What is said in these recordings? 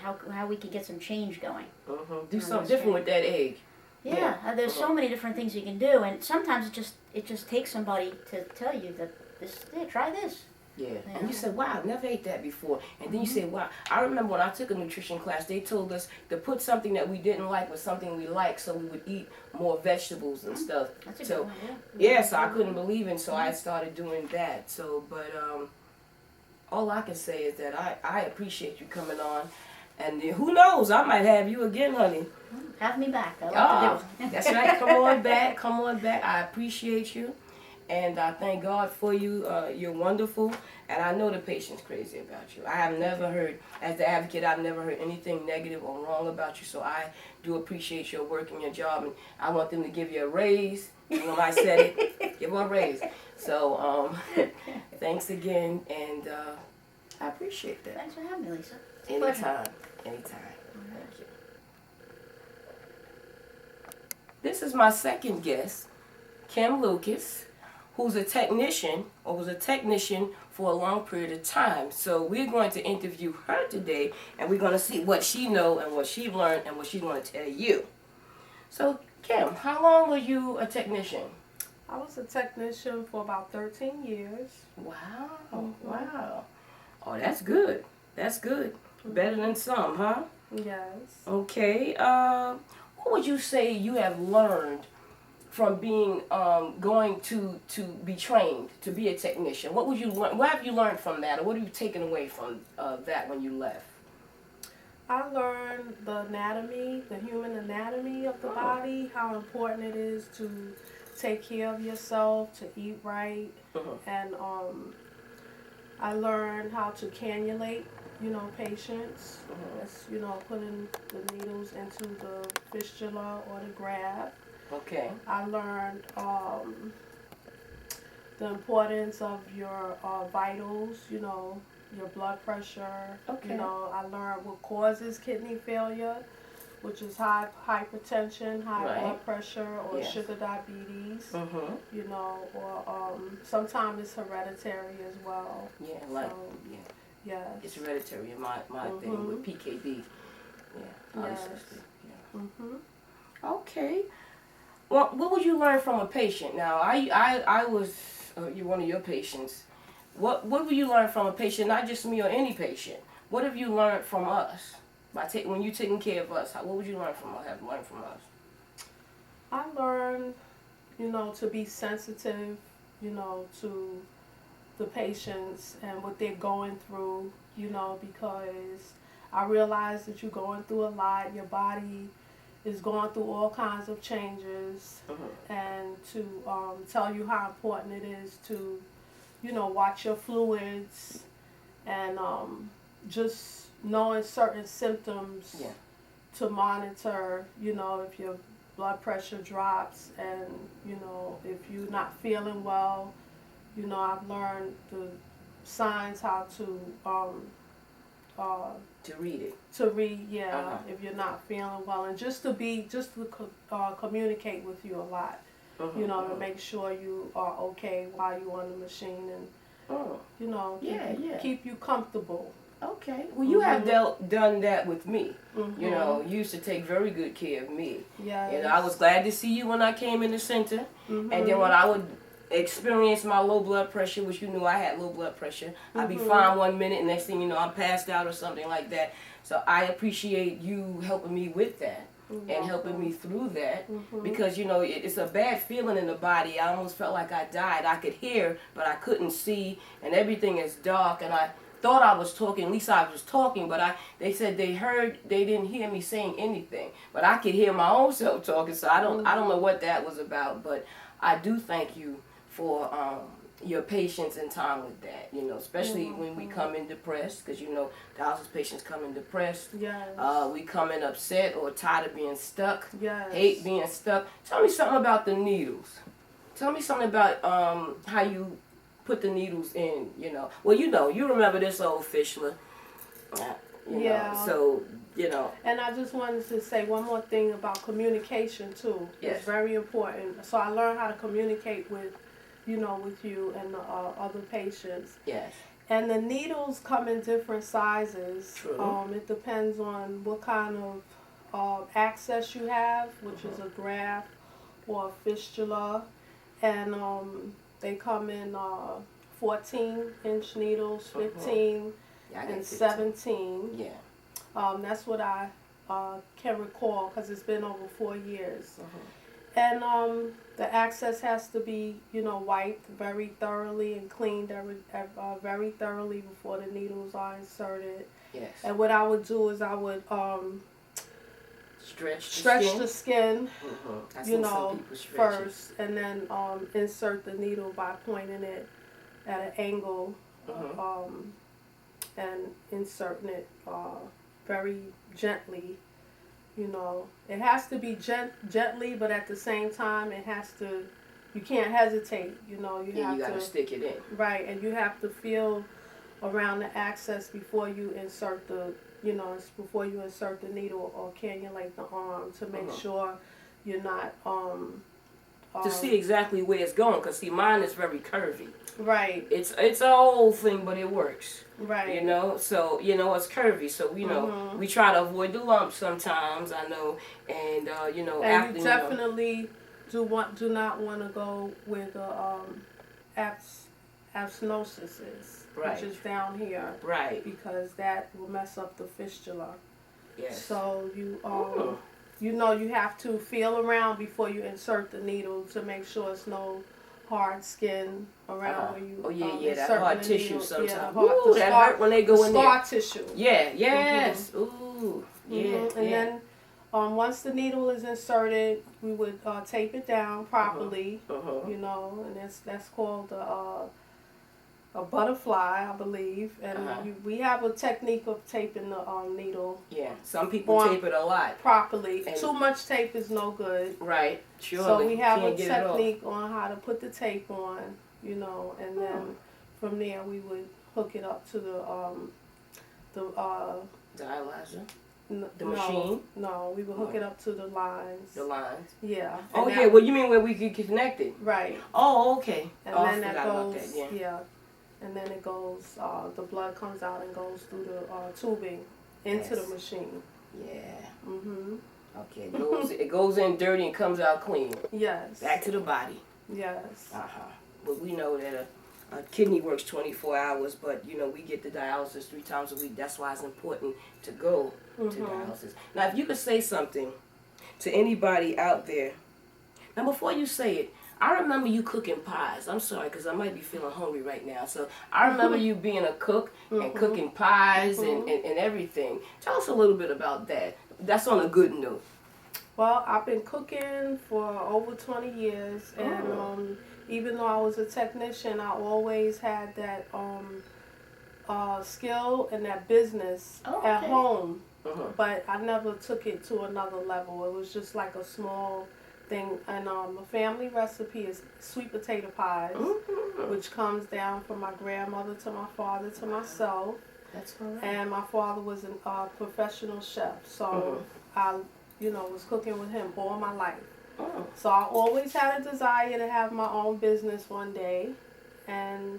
how we can get some change going. Do something different with that egg. Yeah, there's so many different things you can do, and sometimes it just takes somebody to tell you that try this. Yeah, and you said, wow, I never ate that before. And then you said, wow, I remember when I took a nutrition class, they told us to put something that we didn't like with something we liked so we would eat more vegetables and stuff. That's a so, good one, yeah, so I couldn't believe it, so I started doing that. So, but all I can say is that I appreciate you coming on. And who knows, I might have you again, honey. Have me back. I love to do it. That's right. Come on back. Come on back. I appreciate you. And I thank God for you. You're wonderful. And I know the patient's crazy about you. I have never heard, as the advocate, I've never heard anything negative or wrong about you. So I do appreciate your work and your job. And I want them to give you a raise. You know, I said it. Give them a raise. So thanks again. And I appreciate that. Thanks for having me, Lisa. Anytime. Anytime. Thank you. This is my second guest, Kim Lucas, who's a technician, or was a technician for a long period of time. So we're going to interview her today, and we're going to see what she knows and what she learned and what she's going to tell you. So, Kim, how long were you a technician? I was a technician for about 13 years. Wow, wow. Oh, that's good. That's good. Better than some, huh? Yes. Okay. What would you say you have learned from being going to be trained to be a technician? What would you learn? What have you learned from that, or what have you taken away from that when you left? I learned the anatomy, the human anatomy of the body, how important it is to take care of yourself, to eat right, and I learned how to cannulate, patients. That's, putting the needles into the fistula or the graft. Okay. I learned the importance of your vitals, your blood pressure. Okay. I learned what causes kidney failure, which is hypertension, high blood pressure, or sugar diabetes. Or sometimes it's hereditary as well. Yeah, Yes. It's hereditary in my thing with PKB. Yeah. Yes. Okay. Well, what would you learn from a patient? Now, I was you're one of your patients. What would you learn from a patient? Not just me or any patient. What have you learned from us when you're taking care of us? What would you learn from us? Have learned from us? I learned, to be sensitive, to the patients and what they're going through, because I realize that you're going through a lot. Your body is going through all kinds of changes, and to tell you how important it is to, watch your fluids, and just knowing certain symptoms to monitor, if your blood pressure drops, and, if you're not feeling well. I've learned the signs how to read it. To read, if you're not feeling well, and just to communicate with you a lot. To make sure you are okay while you're on the machine, and keep you comfortable. Okay. Well, you have done that with me. You used to take very good care of me. Yes. I was glad to see you when I came in the center. And then when I would experience my low blood pressure, which you knew I had low blood pressure, I'd be fine 1 minute, and next thing you know, I'm passed out or something like that. So I appreciate you helping me with that. And helping me through that, because it's a bad feeling in the body. I almost felt like I died. I could hear, but I couldn't see, and everything is dark, and I thought I was talking. At least I was talking, but they said they didn't hear me saying anything, but I could hear my own self talking. So I don't know what that was about, but I do thank you for your patience and time with that, especially when we come in depressed, because thousands of patients come in depressed. Yes. We come in upset or tired of being stuck. Yes. Hate being stuck. Tell me something about the needles. Tell me something about how you put the needles in, Well, you remember this old fistula. So, And I just wanted to say one more thing about communication, too. Yes. It's very important. So I learned how to communicate with you and the other patients. Yes. And the needles come in different sizes. True. It depends on what kind of access you have, which is a graft or a fistula. And they come in 14-inch needles, 15, Yeah, I got and 15. 17. Yeah. That's what I can recall because it's been over 4 years. Uh-huh. And the access has to be, wiped very thoroughly and cleaned very thoroughly before the needles are inserted. Yes. And what I would do is I would Stretch the skin, I seen some people stretch it. first, and then insert the needle by pointing it at an angle, and inserting it very gently. It has to be gently, but at the same time, you can't hesitate. You gotta stick it in. Right, and you have to feel around the access before you insert the needle or cannulate the arm to make sure you're not To see exactly where it's going, because see, mine is very curvy. right. It's a whole thing, but it works. Right. So it's curvy. So we try to avoid the lumps sometimes. I know, and And after you definitely do not want to go where the abscesses is, Right. which is down here, right. because that will mess up the fistula. Yes. So you have to feel around before you insert the needle to make sure it's no hard skin around where you. Oh yeah, that insert hard the tissue needle. sometimes. Yeah, Ooh, that hurt when they go in there. Scar tissue. Yeah. Yes. Ooh. Yeah. And then once the needle is inserted, we would tape it down properly. And that's called a butterfly, I believe. And we have a technique of taping the needle. Yeah. Some people tape it a lot. Properly. And too much tape is no good. Right. Sure. So we have a Can't get it technique on how to put the tape on, and then from there we would hook it up to the dialyzer. The no, machine? No, we would hook it up to the lines. The lines. Yeah. Oh yeah. Well, you mean where we could connect it? Right. Oh, okay. And I then that forgot about goes. that, yeah. And then it goes. The blood comes out and goes through the tubing into the machine. Yeah. Mhm. Okay. It goes in dirty and comes out clean. Yes. Back to the body. Yes. But we know that a kidney works 24 hours, but we get the dialysis 3 times a week. That's why it's important to go to dialysis. Now, if you could say something to anybody out there. Now, before you say it, I remember you cooking pies. I'm sorry, because I might be feeling hungry right now. So I remember you being a cook and cooking pies and everything. Tell us a little bit about that. That's on a good note. Well, I've been cooking for over 20 years, and even though I was a technician, I always had that skill and that business at home. But I never took it to another level. It was just like a small thing. And a family recipe is sweet potato pies, which comes down from my grandmother to my father to myself. That's all right. And my father was a professional chef, so I was cooking with him all my life. So I always had a desire to have my own business one day, and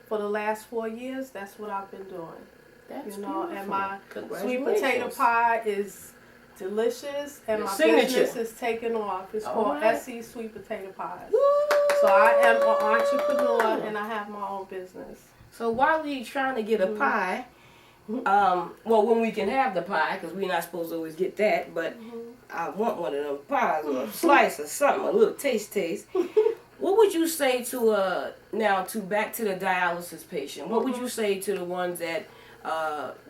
for the last 4 years, that's what I've been doing. That's beautiful. And my sweet Congratulations. potato pie is delicious, and Your my signature. business is taking off. It's All called right. SE Sweet Potato Pies. Woo! So I am an entrepreneur, and I have my own business. So while we trying to get a pie, well, when we can have the pie, because we're not supposed to always get that, but I want one of them pies or a slice or something, a little taste. What would you say to back to the dialysis patient? What would you say to the ones that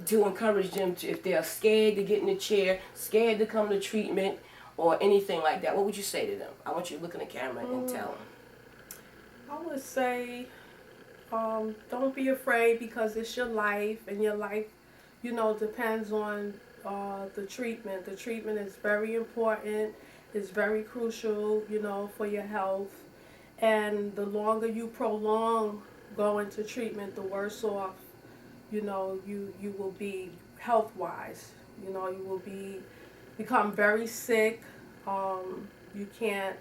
to encourage them to, if they're scared to get in the chair, scared to come to treatment, or anything like that? What would you say to them? I want you to look in the camera and tell them. I would say, don't be afraid, because it's your life, and your life, depends on the treatment. The treatment is very important. It's very crucial, for your health. And the longer you prolong going to treatment, the worse off, you will be health-wise. You will become very sick. You can't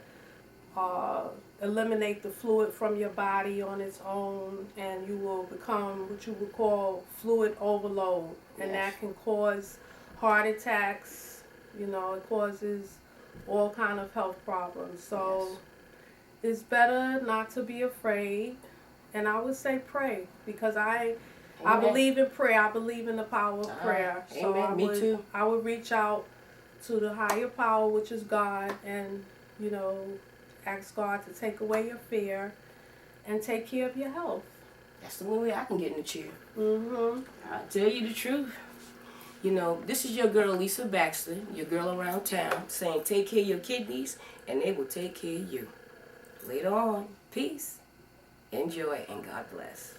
eliminate the fluid from your body on its own, and you will become what you would call fluid overload, and Yes. that can cause heart attacks. You know, it causes all kind of health problems. So Yes. it's better not to be afraid, and I would say pray, because I Amen. believe in prayer. I believe in the power of prayer. So Amen. Me too. I would reach out to the higher power, which is God, and you know, ask God to take away your fear and take care of your health. That's the only way I can get in the chair. Mm-hmm. I tell you the truth. You know, this is your girl Lisa Baxter, your girl around town, saying take care of your kidneys and they will take care of you. Later on, peace, enjoy, and God bless.